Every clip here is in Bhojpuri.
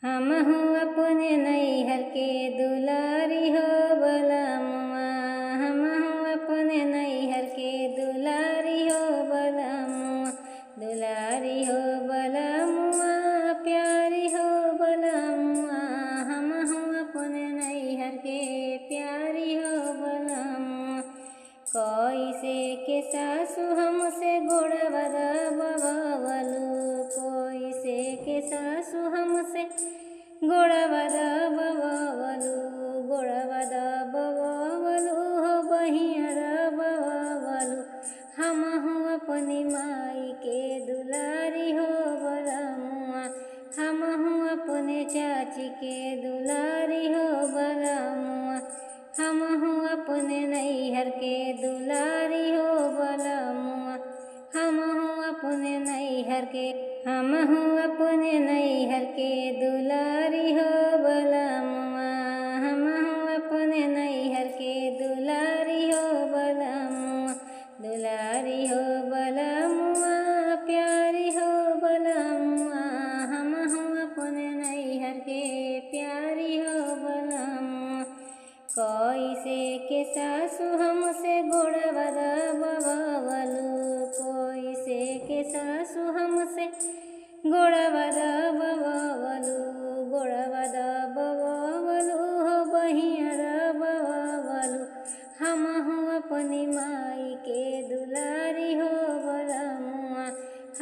हमहू अपने नैहर के दुलारी हो बलमुआ। हमहू अपने नैहर के दुलारी हो बलमुआ। दुलारी हो बलमुआ, प्यारी हो बलमुआ। हमहू अपने नैहर के प्यारी हो बलमुआ। कैसे के सासु हमसे गोड़वा दबवलू। कैसे के सासु हमसे गोड़वा दबवलू। गोड़वा दबवलू हो बहिया दबवलू। हमहू अपनी माई के दुलारी हो बलमुआ। हमहू अपने चाची के दुलारी हो बलमुआ। हमहू अपने नैहर के दुलारी हो बलमुआ। हमहू अपने नैहर के हमहू अपने नैहर के दुलारी हो बलमुआ। हमहू अपने नैहर के दुलारी हो बलमुआ। दुलारी हो बलमुआ, प्यारी हो बलमुआ। हमहू अपने नैहर के प्यारी हो बलमुआ। कैसे के सासु हमसे गोड़वा दबवलू। कैसे के सासु हमसे गोड़वा दबवलू। गोड़वा दबवलू हो बहिया दबवलू। हमहू अपनी माई के दुलारी हो बलमुआ।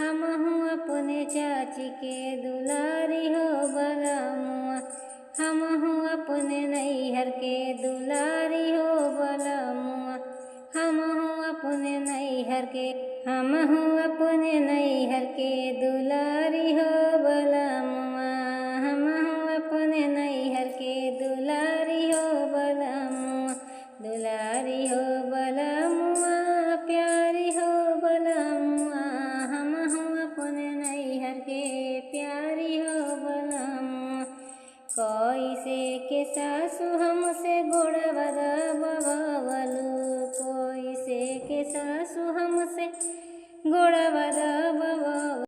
हमहू अपने चाची के दुलारी हो बलमुआ। हमहू अपने नैहर के दुलारी हो बलमुआ। हमहू अपने नैहर के हमहू अपने नैहर के दुलारी हो बलमुआ। हमहू अपने नैहर के दुलारी हो बलमुआ। दुलारी हो बलमुआ, प्यारी हो बलमुआ। हमहू अपने नैहर के प्यारी हो बलमुआ। कैसे के सासु हमसे गोड़वा दबवलू। कैसे के सासु हमसे गोड़वा